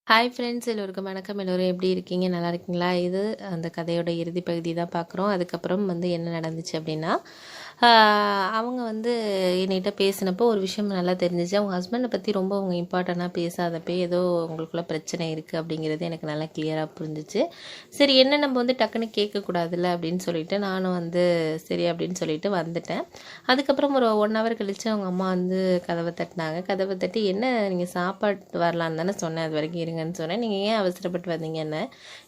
Hi friends, எல்லோருக்கும் வணக்கம். எல்லோரும் எப்படி இருக்கீங்க? நல்லா இருக்கீங்களா? இது அந்த கதையோட இறுதி பகுதி தான் பார்க்குறோம். அதுக்கப்புறம் என்ன நடந்துச்சு அப்படின்னா, அவங்க என்கிட்ட பேசினப்போ ஒரு விஷயம் நல்லா தெரிஞ்சிச்சு. அவங்க ஹஸ்பண்டை பற்றி ரொம்ப அவங்க இம்பார்ட்டண்ட்டாக பேசாதப்போ ஏதோ உங்களுக்குள்ள பிரச்சனை இருக்குது அப்படிங்கிறது எனக்கு நல்லா கிளியராக புரிஞ்சிச்சு. சரி, என்ன நம்ம டக்குன்னு கேட்கக்கூடாதுல்ல அப்படின்னு சொல்லிட்டு நானும் சரி அப்படின்னு சொல்லிட்டு வந்துட்டேன். அதுக்கப்புறம் ஒரு 1 ஹவர் கழித்து அவங்க அம்மா கதவை தட்டினாங்க. கதவை தட்டி, என்ன நீங்கள் சாப்பாட்டு வரலான்னு தானே சொன்னேன், அது வரைக்கும் இருங்கன்னு சொன்னேன், நீங்கள் ஏன் அவசரப்பட்டு வந்தீங்கன்னு.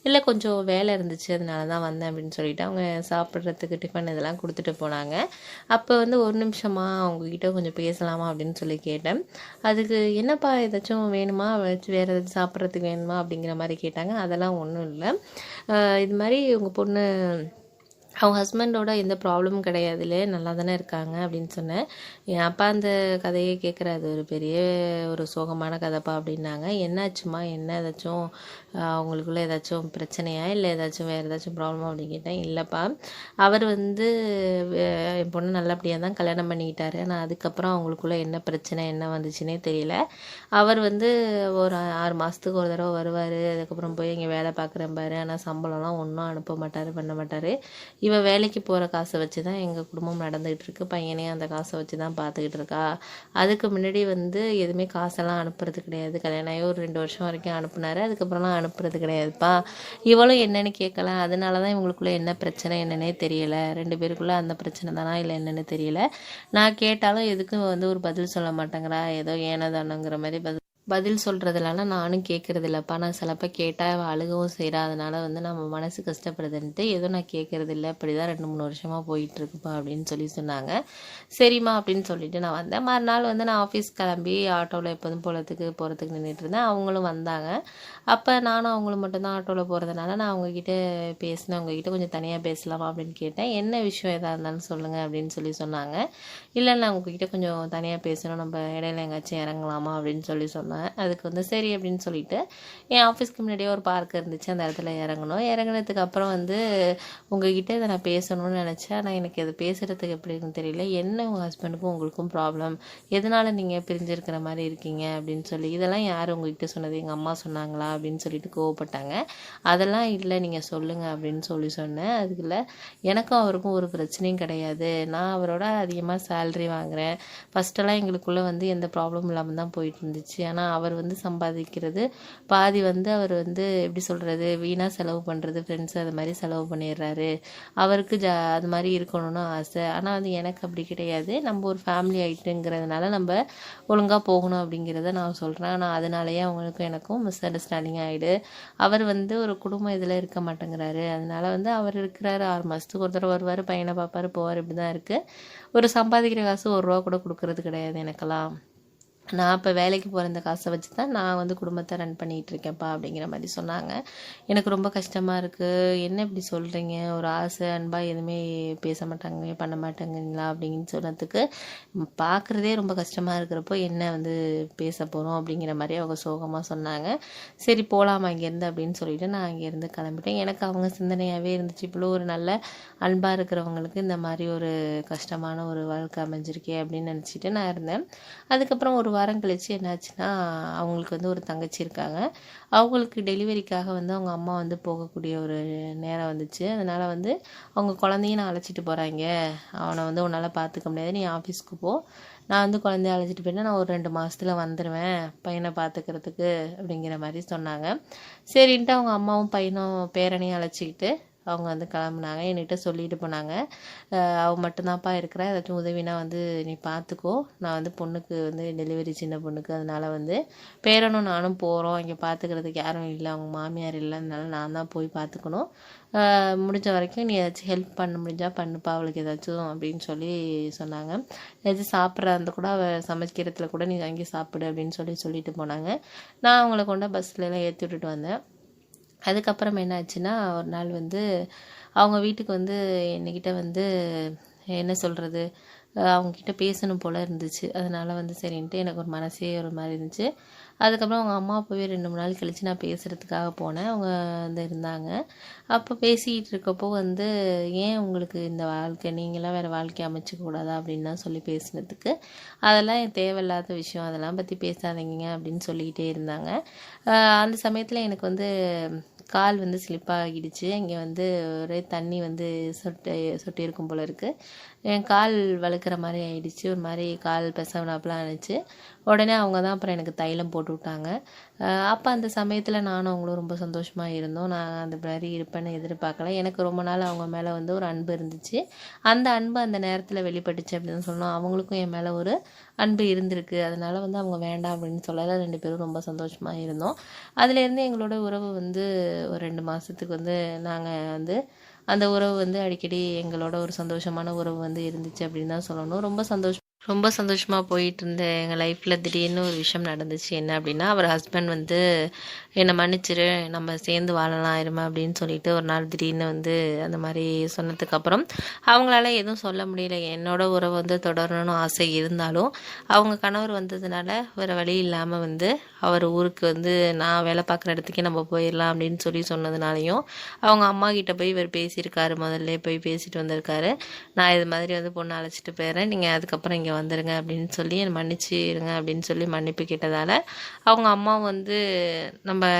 இல்லை, கொஞ்சம் வேலை இருந்துச்சு, அதனால தான் வந்தேன் அப்படின்னு சொல்லிட்டு அவங்க சாப்பிட்றதுக்கு டிஃபன் இதெல்லாம் கொடுத்துட்டு போனாங்க. அப்போ ஒரு நிமிஷமா அவங்கக்கிட்ட கொஞ்சம் பேசலாமா அப்படின்னு சொல்லி கேட்டேன். அதுக்கு, என்னப்பா ஏதாச்சும் வேணுமா, வேறு ஏதாச்சும் சாப்பிட்றதுக்கு வேணுமா அப்படிங்கிற மாதிரி கேட்டாங்க. அதெல்லாம் ஒன்றும் இல்லை, இது மாதிரி உங்கள் பொண்ணு அவங்க ஹஸ்பண்டோட எந்த ப்ராப்ளமும் கிடையாதுல்ல, நல்லா தானே இருக்காங்க அப்படின்னு சொன்னேன். என் அப்பா அந்த கதையை கேட்குற, அது ஒரு பெரிய ஒரு சோகமான கதைப்பா அப்படின்னாங்க. என்னாச்சுமா, என்ன ஏதாச்சும் அவங்களுக்குள்ள ஏதாச்சும் பிரச்சனையா, இல்லை ஏதாச்சும் வேறு ஏதாச்சும் ப்ராப்ளமா அப்படின்னு கேட்டேன். இல்லைப்பா, அவர் என் பொண்ணு நல்லபடியாக தான் கல்யாணம் பண்ணிக்கிட்டாரு. ஆனால் அதுக்கப்புறம் அவங்களுக்குள்ள என்ன பிரச்சனை என்ன வந்துச்சுன்னே தெரியல. அவர் ஒரு 6 மாதத்துக்கு ஒரு தடவை வருவார். அதுக்கப்புறம் போய் இங்கே வேலை பார்க்குறேன் பாரு, ஆனால் சம்பளம்லாம் ஒன்றும் அனுப்ப மாட்டார், பண்ண மாட்டார். இவ வேலைக்கு போகிற காசை வச்சு தான் எங்கள் குடும்பம் நடந்துகிட்டு இருக்கு. பையனையும் அந்த காசை வச்சு தான் பார்த்துக்கிட்டு இருக்கா. அதுக்கு முன்னாடி எதுவுமே காசெல்லாம் அனுப்புறது கிடையாது. கல்யாணம் ஆகி ஒரு 2 வருஷம் வரைக்கும் அனுப்புனாரு. அதுக்கப்புறம்லாம் அனுப்புறது கிடையாதுப்பா. இவளும் என்னென்னு கேட்கல. அதனால தான் இவங்களுக்குள்ளே என்ன பிரச்சனை என்னன்னே தெரியலை. 2 பேருக்குள்ளே அந்த பிரச்சனை தானா இல்லை என்னென்னு தெரியல. நான் கேட்டாலும் எதுக்கும் ஒரு பதில் சொல்ல மாட்டேங்கிறா. ஏதோ ஏனதானுங்கிற மாதிரி பதில் சொல்கிறதுனால நானும் கேட்குறதில்லப்பா. நான் சிலப்போ கேட்டால் அவள் அழுகவும் செய்கிறா. அதனால் நம்ம மனசு கஷ்டப்படுதுன்ட்டு ஏதோ நான் கேட்குறதில்ல. இப்படி தான் 2-3 வருஷமாக போயிட்டுருக்குப்பா அப்படின்னு சொன்னாங்க. சரிம்மா அப்படின்னு சொல்லிட்டு நான் வந்தேன். மறுநாள் நான் ஆஃபீஸ் கிளம்பி ஆட்டோவில் எப்போதும் போகிறதுக்கு நின்றுட்டு இருந்தேன். அவங்களும் வந்தாங்க. அப்போ நானும் அவங்களும் மட்டும்தான் ஆட்டோவில் போகிறதுனால நான் அவங்கக்கிட்ட பேசினேன். அவங்கக்கிட்ட கொஞ்சம் தனியாக பேசலாமா அப்படின்னு கேட்டேன். என்ன விஷயம் எதாக இருந்தாலும் சொல்லுங்கள் அப்படின்னு சொன்னாங்க. இல்லை, நான் உங்ககிட்ட கொஞ்சம் தனியாக பேசணும், நம்ம இடையில எங்கேயாச்சும் இறங்கலாமா அப்படின்னு சொன்னேன். அதுக்கு சரி அப்படின்னு சொல்லிட்டு என் ஆஃபீஸ்க்கு முன்னாடியே ஒரு பார்க் இருந்துச்சு, அந்த இடத்துல இறங்கணும். இறங்கினதுக்கு அப்புறம் உங்ககிட்ட இதை நான் பேசணும்னு நினச்சேன். ஆனால் எனக்கு இது பேசுகிறதுக்கு எப்படின்னு தெரியல. என்ன உங்கள் ஹஸ்பண்டுக்கும் உங்களுக்கும் ப்ராப்ளம், எதனால் நீங்கள் பிரிஞ்சிருக்கிற மாதிரி இருக்கீங்க அப்படின்னு சொல்லி, இதெல்லாம் யார் உங்ககிட்ட சொன்னது, எங்கள் அம்மா சொன்னாங்களா அப்படின்னு சொல்லிட்டு கோவப்பட்டாங்க. அதெல்லாம் இல்லை, நீங்கள் சொல்லுங்கள் அப்படின்னு சொன்னேன். அதுக்குள்ள எனக்கும் அவருக்கும் ஒரு பிரச்சனையும் கிடையாது. நான் அவரோட அதிகமாக சேலரி வாங்குகிறேன். ஃபஸ்ட்டெல்லாம் எங்களுக்குள்ளே எந்த ப்ராப்ளமும் இல்லாமல் தான் போயிட்டு இருந்துச்சு. ஆனால் அவர் சம்பாதிக்கிறது பாதி அவர் எப்படி சொல்கிறது, வீணாக செலவு பண்ணுறது, ஃப்ரெண்ட்ஸ் அது மாதிரி செலவு பண்ணிடுறாரு. அவருக்கு அது மாதிரி இருக்கணும்னு ஆசை. ஆனால் எனக்கு அப்படி கிடையாது. நம்ம ஒரு ஃபேமிலி ஆகிட்டுங்கிறதுனால நம்ம ஒழுங்காக போகணும் அப்படிங்கிறத நான் சொல்கிறேன். ஆனால் அதனாலேயே அவங்களுக்கும் எனக்கும் மிஸ் அண்டர்ஸ்டாண்டிங் ஆகிடு. அவர் ஒரு குடும்பம் இதில் இருக்க மாட்டேங்கிறாரு. அதனால் அவர் இருக்கிறாரு, 6 மாதத்துக்கு ஒரு தடவை வருவார், பையனை பார்ப்பார், போவார். இப்படி தான் இருக்குது. ஒரு சம்பாதிக்கிற காசு 1 ரூபா கூட கொடுக்கறது கிடையாது எனக்கெல்லாம். நான் இப்போ வேலைக்கு போகிற இந்த காசை வச்சு தான் நான் குடும்பத்தை ரன் பண்ணிகிட்ருக்கேன்ப்பா அப்படிங்கிற மாதிரி சொன்னாங்க. எனக்கு ரொம்ப கஷ்டமாக இருக்குது. என்ன இப்படி சொல்கிறீங்க, ஒரு ஆசை அன்பாக எதுவுமே பேச மாட்டாங்க, பண்ண மாட்டாங்களா அப்படின்னு சொன்னதுக்கு, பார்க்குறதே ரொம்ப கஷ்டமாக இருக்கிறப்போ என்ன பேச போகிறோம் அப்படிங்கிற மாதிரி அவங்க சோகமாக சொன்னாங்க. சரி போகலாமா இங்கேருந்து அப்படின்னு சொல்லிட்டு நான் அங்கேருந்து கிளம்பிட்டேன். எனக்கு அவங்க சிந்தனையாகவே இருந்துச்சு, இவ்வளோ ஒரு நல்ல அன்பாக இருக்கிறவங்களுக்கு இந்த மாதிரி ஒரு கஷ்டமான ஒரு வாழ்க்கை அமைஞ்சிருக்கே அப்படின்னு நினச்சிட்டு நான் இருந்தேன். அதுக்கப்புறம் ஒரு வாரம் கழிச்சு என்னாச்சுன்னா, அவங்களுக்கு ஒரு தங்கச்சி இருக்காங்க. அவங்களுக்கு டெலிவரிக்காக அவங்க அம்மா போகக்கூடிய ஒரு நேரம் வந்துச்சு. அதனால் அவங்க குழந்தையும் நான் அழைச்சிட்டு போகிறாங்க, அவனை உன்னால் பார்த்துக்க முடியாது, நீ ஆஃபீஸ்க்கு போ, நான் குழந்தைய அழைச்சிட்டு போயிட்டேன், நான் ஒரு 2 மாதத்தில் வந்துடுவேன் பையனை பார்த்துக்கிறதுக்கு அப்படிங்கிற மாதிரி சொன்னாங்க. சரின்ட்டு அவங்க அம்மாவும் பையனும் பேரனையும் அழைச்சிக்கிட்டு அவங்க கிளம்புனாங்க. என்கிட்ட சொல்லிட்டு போனாங்க, அவள் மட்டும்தான்ப்பா இருக்கிறா, ஏதாச்சும் உதவினா நீ பார்த்துக்கோ, நான் பொண்ணுக்கு டெலிவரி, சின்ன பொண்ணுக்கு, அதனால் பேரனும் நானும் போகிறோம், இங்கே பார்த்துக்கிறதுக்கு யாரும் இல்லை, அவங்க மாமியார் இல்லை, அதனால நான் தான் போய் பார்த்துக்கணும், முடிஞ்ச வரைக்கும் நீ ஏதாச்சும் ஹெல்ப் பண்ண முடிஞ்சால் பண்ணுப்பா அவளுக்கு ஏதாச்சும் அப்படின்னு சொன்னாங்க. ஏதாச்சும் சாப்பிட்றத கூட அவள் சமைக்கிறதுல கூட நீ அங்கேயே சாப்பிடு அப்படின்னு சொல்லிட்டு போனாங்க. நான் அவங்கள கொண்டு பஸ்லலாம் ஏற்றி விட்டுட்டு வந்தேன். அதுக்கப்புறம் என்ன ஆச்சுன்னா, ஒரு நாள் அவங்க வீட்டுக்கு என்கிட்ட என்ன சொல்கிறது, அவங்கக்கிட்ட பேசணும் போல் இருந்துச்சு. அதனால் வந்து சரின்ட்டு எனக்கு ஒரு மனசே ஒரு மாதிரி இருந்துச்சு. அதுக்கப்புறம் அவங்க அம்மா அப்பாவே 2-3 நாள் கழித்து நான் பேசுகிறதுக்காக போனேன். அவங்க வந்து இருந்தாங்க. அப்போ பேசிக்கிட்டு இருக்கப்போ வந்து, "ஏன் உங்களுக்கு இந்த வாழ்க்கை, நீங்களாம் வேறு வாழ்க்கை அமைச்சிக்க கூடாதா?" அப்படின்லாம் சொல்லி பேசினதுக்கு, "அதெல்லாம் என் தேவையில்லாத விஷயம், அதெல்லாம் பற்றி பேசாதீங்க" அப்படின்னு சொல்லிக்கிட்டே இருந்தாங்க. அந்த சமயத்தில் எனக்கு வந்து கால் வந்து ஸ்லிப்பாகிடுச்சு. இங்கே வந்து ஒரே தண்ணி வந்து சொட்டியிருக்கும் போல இருக்குது. என் கால் வழுக்கிற மாதிரி ஆயிடுச்சு. ஒரு மாதிரி கால் பெசவனாப்புலாம் ஆணுச்சு. உடனே அவங்க தான் அப்புறம் எனக்கு தைலம் போட்டு விட்டாங்க. அப்போ அந்த சமயத்தில் நானும் அவங்களும் ரொம்ப சந்தோஷமாக இருந்தோம். நான் அந்த மாதிரி இருப்பேன்னு எதிர்பார்க்கல. எனக்கு ரொம்ப நாள் அவங்க மேலே வந்து ஒரு அன்பு இருந்துச்சு. அந்த அன்பு அந்த நேரத்தில் வெளிப்பட்டுச்சு அப்படின்னு சொன்னோம். அவங்களுக்கும் என் மேலே ஒரு அன்பு இருந்திருக்கு. அதனால் வந்து அவங்க வேண்டாம் அப்படின்னு சொல்லலை. 2 பேரும் ரொம்ப சந்தோஷமாக இருந்தோம். அதுலேருந்து எங்களோட உறவு வந்து ஒரு 2 மாதத்துக்கு வந்து நாங்கள் வந்து அந்த உறவு வந்து அடிக்கடி எங்களோட ஒரு சந்தோஷமான உறவு வந்து இருந்துச்சு அப்படின்னு தான் சொல்லணும். ரொம்ப சந்தோஷமாக போயிட்டு இருந்த எங்கள் லைஃப்பில் திடீர்னு ஒரு விஷயம் நடந்துச்சு. என்ன அப்படின்னா, அவர் ஹஸ்பண்ட் வந்து என்னை மன்னிச்சிரு, நம்ம சேர்ந்து வாழலாம் இருமா அப்படின்னு சொல்லிட்டு ஒரு நாள் திடீர்னு வந்து அந்த மாதிரி சொன்னதுக்கப்புறம் அவங்களால எதுவும் சொல்ல முடியல. என்னோட உறவு வந்து தொடரணும்னு ஆசை இருந்தாலும் அவங்க கணவர் வந்ததுனால வேறு வழி இல்லாமல் வந்து அவர் ஊருக்கு வந்து நான் வேலை பார்க்குற இடத்துக்கே நம்ம போயிடலாம் அப்படின்னு சொல்லி சொன்னதுனாலையும் அவங்க அம்மா கிட்ட போய் இவர் பேசியிருக்காரு. முதல்ல போய் பேசிட்டு வந்திருக்காரு. நான் இது மாதிரி வந்து பொண்ணை அழைச்சிட்டு போயிடுறேன், நீங்கள் அதுக்கப்புறம் இங்கே வந்துடுங்க அப்படின்னு சொல்லி என்னை மன்னிச்சிடுங்க அப்படின்னு சொல்லி மன்னிப்பு கேட்டதால் அவங்க அம்மா வந்து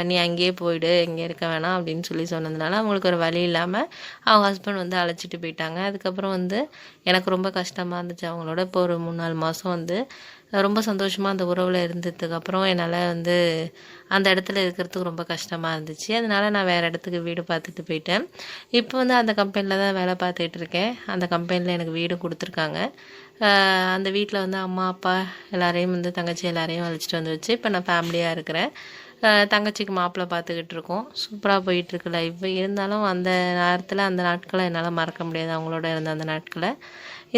நீ அங்கேயே போயிடு, இங்கே இருக்க வேணாம் அப்படின்னு சொல்லி சொன்னதுனால அவங்களுக்கு ஒரு வழி இல்லாமல் அவங்க ஹஸ்பண்ட் வந்து அழைச்சிட்டு போயிட்டாங்க. அதுக்கப்புறம் வந்து எனக்கு ரொம்ப கஷ்டமாக இருந்துச்சு. அவங்களோட இப்போ ஒரு 3-4 மாதம் வந்து ரொம்ப சந்தோஷமாக அந்த உறவில் இருந்ததுக்கப்புறம் என்னால் வந்து அந்த இடத்துல இருக்கிறதுக்கு ரொம்ப கஷ்டமாக இருந்துச்சு. அதனால் நான் வேறு இடத்துக்கு வீடு பார்த்துட்டு போயிட்டேன். இப்போ வந்து அந்த கம்பெனியில் தான் வேலை பார்த்துட்டு இருக்கேன். அந்த கம்பெனியில் எனக்கு வீடு கொடுத்துருக்காங்க. அந்த வீட்டில் வந்து அம்மா அப்பா எல்லாரையும் வந்து தங்கச்சி எல்லாரையும் அழைச்சிட்டு வந்து வச்சு இப்போ நான் ஃபேமிலியாக இருக்கிறேன். தங்கச்சிக்கு மாப்பிள்ளை பார்த்துக்கிட்டு இருக்கோம். சூப்பராக போயிட்டுருக்கு லைஃப். இருந்தாலும் அந்த நேரத்தில் அந்த நாட்களை என்னால் மறக்க முடியாது, அவங்களோட இருந்த அந்த நாட்களை.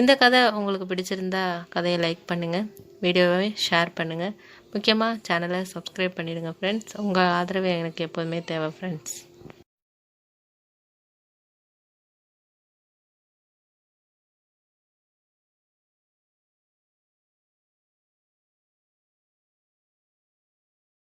இந்த கதை உங்களுக்கு பிடிச்சிருந்தா கதையை லைக் பண்ணுங்கள், வீடியோவை ஷேர் பண்ணுங்கள், முக்கியமாக சேனலை சப்ஸ்கிரைப் பண்ணிடுங்க ஃப்ரெண்ட்ஸ். உங்கள் ஆதரவு எனக்கு எப்போதுமே தேவை ஃப்ரெண்ட்ஸ்.